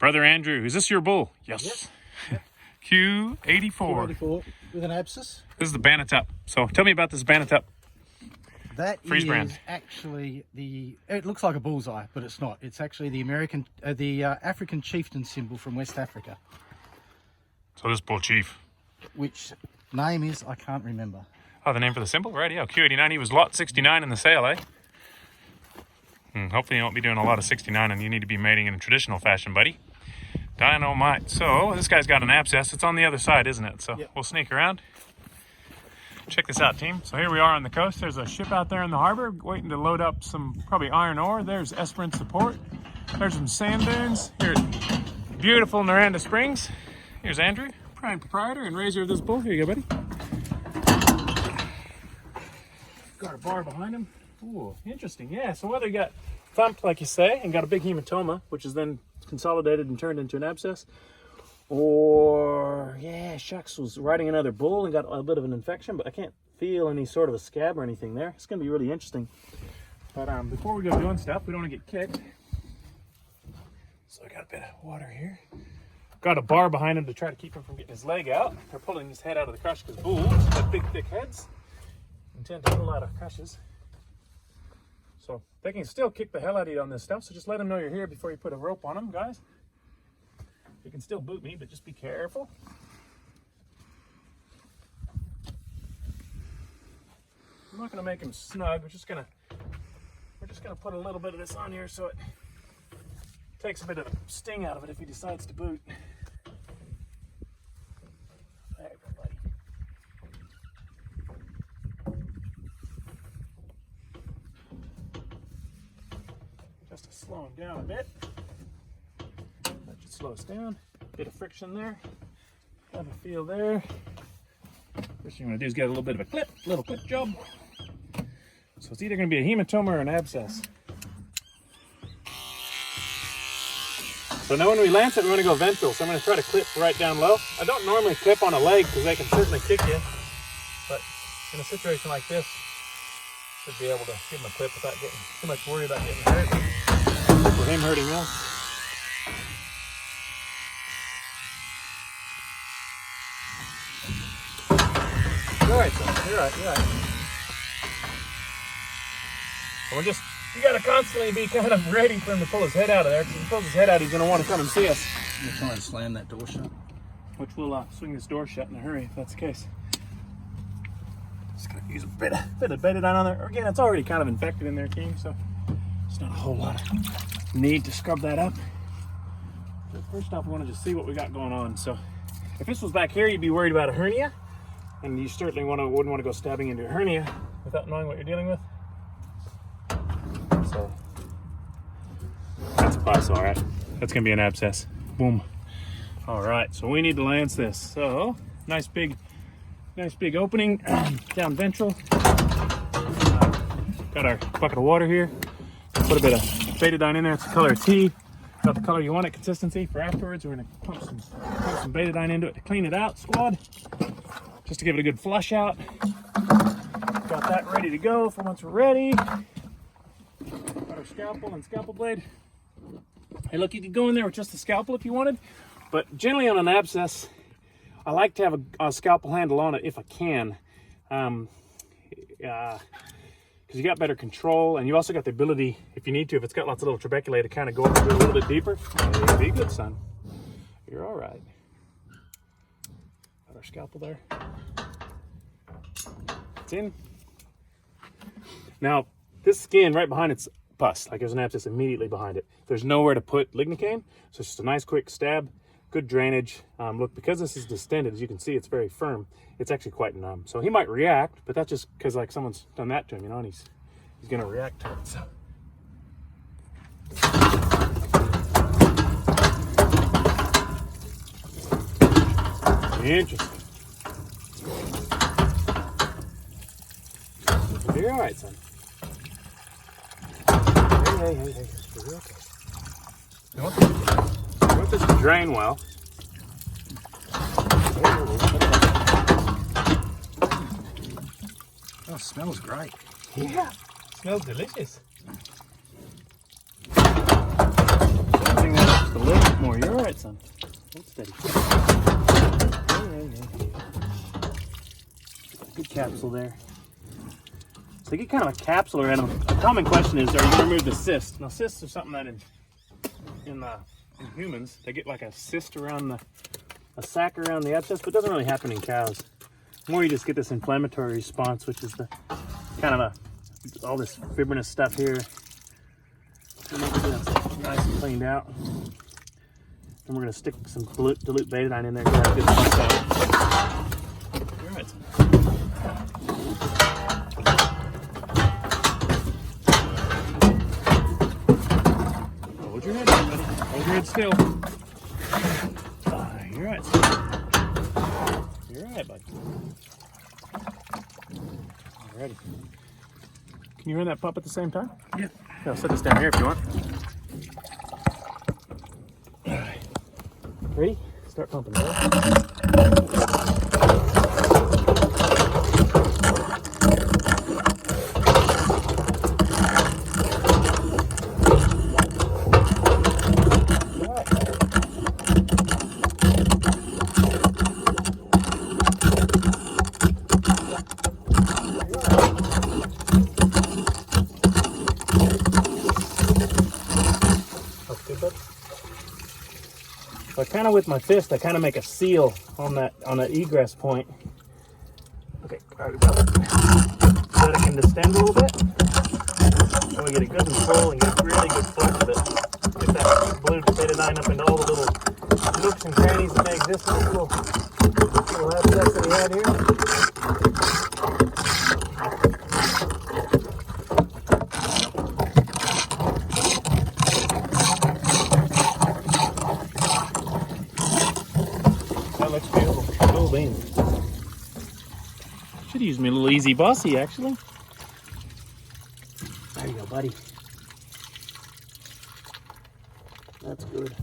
Brother Andrew, is this your bull? Yes. Yep. Q84. Q84 with an abscess. This is the Bannitup. So tell me about this Bannitup. That Freeze is brand. actually it looks like a bullseye, but it's not. It's actually the African chieftain symbol from West Africa. So this bull chief. Which name is, I can't remember. Oh, the name for the symbol? Right, yeah. Q89. He was lot 69 in the sale, eh? Hopefully you won't be doing a lot of 69 and you need to be mating in a traditional fashion, buddy. Dynamite. So this guy's got an abscess. It's on the other side, isn't it? So We'll sneak around. Check this out, team. So here we are on the coast. There's a ship out there in the harbor waiting to load up some probably iron ore. There's Esperance Support. There's some sand dunes here at beautiful Noranda Springs. Here's Andrew, prime proprietor and raiser of this bull. Here you go, buddy. Got a bar behind him. Ooh, interesting. Yeah, so whether you got thumped, like you say, and got a big hematoma, which is then consolidated and turned into an abscess, or, yeah, shucks, was riding another bull and got a bit of an infection, but I can't feel any sort of a scab or anything there. It's going to be really interesting. But before we go doing stuff, we don't want to get kicked. So I got a bit of water here. Got a bar behind him to try to keep him from getting his leg out. They're pulling his head out of the crush because bulls have big, thick heads and tend to pull out of crushes. So they can still kick the hell out of you on this stuff, so just let them know you're here before you put a rope on them, guys. You can still boot me, but just be careful. I'm not gonna make him snug. We're just gonna put a little bit of this on here so it takes a bit of the sting out of it if he decides to boot. There you go, buddy. Just to slow him down a bit. That should slow us down. Bit of friction there. Have a feel there. First thing you want to do is get a little bit of a little clip job. So it's either going to be a hematoma or an abscess. So now when we lance it, we want to go ventral. So I'm going to try to clip right down low. I don't normally clip on a leg because they can certainly kick you. But in a situation like this, should be able to give him a clip without getting too much worry about getting hurt. Or him hurting us. You're right, son. You're right. And you gotta constantly be kind of ready for him to pull his head out of there, because if he pulls his head out, he's gonna want to come and see us. I'm gonna try and slam that door shut. Which will swing this door shut in a hurry if that's the case. Just gonna use a bit of betadine on there. Again, it's already kind of infected in there, team, so it's not a whole lot of need to scrub that up. But first off, we want to just see what we got going on. So if this was back here, you'd be worried about a hernia, and you certainly wouldn't want to go stabbing into a hernia without knowing what you're dealing with. So that's a bus, all right. That's gonna be an abscess. Boom. All right, so we need to lance this. So nice big opening down ventral. Got our bucket of water here. Put a bit of betadine in there. It's the color of tea. Got the color you want it, consistency for afterwards. We're gonna pump some betadine into it to clean it out, squad. Just to give it a good flush out. Got that ready to go for once we're ready. Got our scalpel and scalpel blade. Hey, look, you could go in there with just a scalpel if you wanted, but generally on an abscess, I like to have a scalpel handle on it if I can, because you got better control, and you also got the ability, if you need to, if it's got lots of little trabeculae, to kind of go up a little bit deeper. Hey, be good, son. You're all right. Got our scalpel there. It's in. Now, this skin right behind it's pus, like there's an abscess immediately behind it. There's nowhere to put lignocaine, so it's just a nice quick stab, good drainage. Look, because this is distended, as you can see, it's very firm. It's actually quite numb. So he might react, but that's just because like someone's done that to him, you know, and he's gonna react to it. So. Interesting. You're all right, son. Hey. You're okay. You want this to drain well. Oh, it smells great. Yeah, smells delicious. Everything that's the lid. more. You're all right, son. Hold steady. Good capsule there. So they get kind of a capsule around them. A common question is, are you going to remove the cyst? Now, cysts are something that in humans, they get like a cyst around a sac around the abscess, but it doesn't really happen in cows. More you just get this inflammatory response, which is the kind of all this fibrinous stuff here. And make it nice and cleaned out. And we're going to stick some dilute betadine in there to get that good pump out. All right. Hold your head, buddy. Hold your head still. You're right. You're right, bud. Alrighty. Can you run that pump at the same time? Yeah. I'll set this down here if you want. Alright. Ready? Start pumping. So I kind of with my fist, I kind of make a seal on that egress point. Okay, all right, so that it can distend a little bit. And we get it good and full and get a really good flush of it. Get that blue betadine up into all the little nooks and crannies that may exist in this little abscess that we had here. That looks beautiful. Cool beans. Should use me a little easy bossy, actually. There you go, buddy. That's good.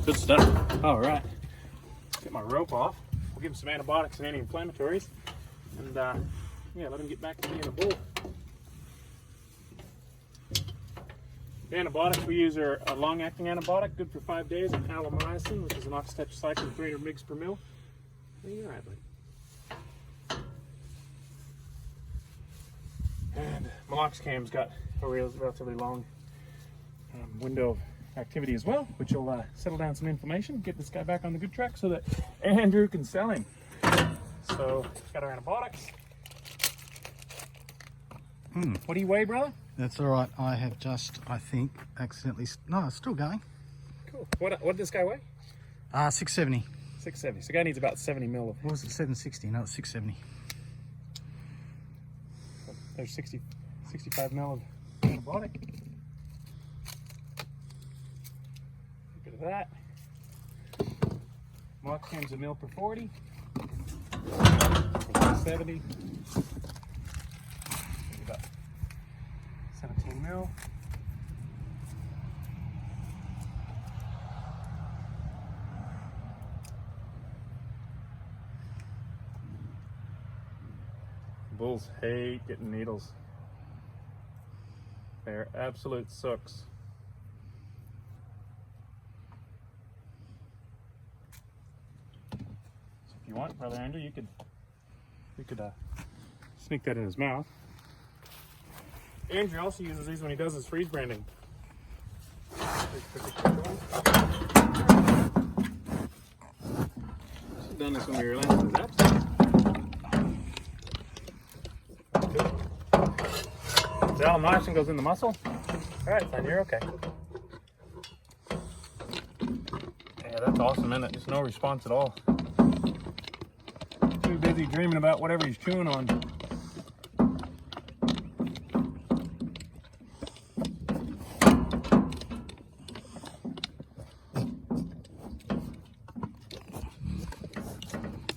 Good stuff. All right. Get my rope off. We'll give him some antibiotics and anti-inflammatories. And yeah, let him get back to being a bull. The antibiotics we use are a long-acting antibiotic, good for 5 days, and alleamycin, which is an oxytetracycline 300 mg per mil. You're all right, buddy. And meloxicam's got a relatively long window of activity as well, which will settle down some inflammation, get this guy back on the good track so that Andrew can sell him. So, got our antibiotics. What do you weigh, brother? That's all right. I have just, I think, accidentally... No, it's still going. Cool. What did this guy weigh? 670. 670. So the guy needs about 70 mil of... What was it, 760? No, it's 670. There's 65 mil of antibiotic. Get rid of that. Meloxicam's a mil per 40. 70. About 17 mil. Bulls hate getting needles. They're absolute sucks. So if you want, Brother Andrew, you could sneak that in his mouth. Andrew also uses these when he does his freeze branding. She's done this when we were last in Abscess. The alleamycin goes in the muscle. Alright, son, you're okay. Yeah, that's awesome, isn't it? Just no response at all. Too busy dreaming about whatever he's chewing on.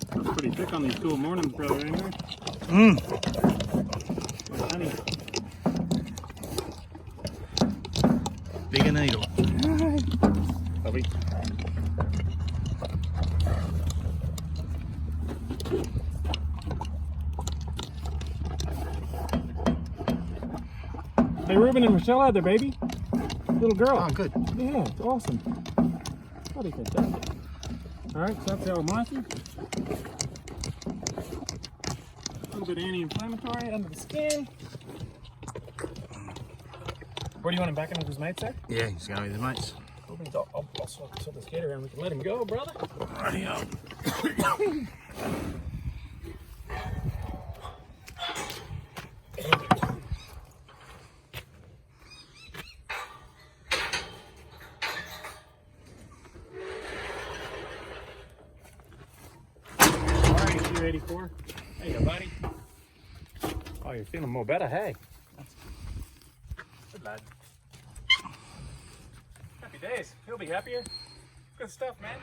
That's pretty thick on these cool mornings, Brother Andrew. Honey. Bigger needle. Puppy. Hey, Ruben and Michelle out there, baby. little girl. Oh, good. Yeah, it's awesome. Bloody fantastic. All right, so that's our Monty. A little bit anti-inflammatory under the skin. Where do you want him back in with his mates there? Yeah, he's going with his mates. I'll swap this gate around. We can let him go, brother. Rightio. Alright, Q84. There you go, buddy. Oh, you're feeling more better, hey? That's good, lad. Happy days. He'll be happier. Good stuff, man.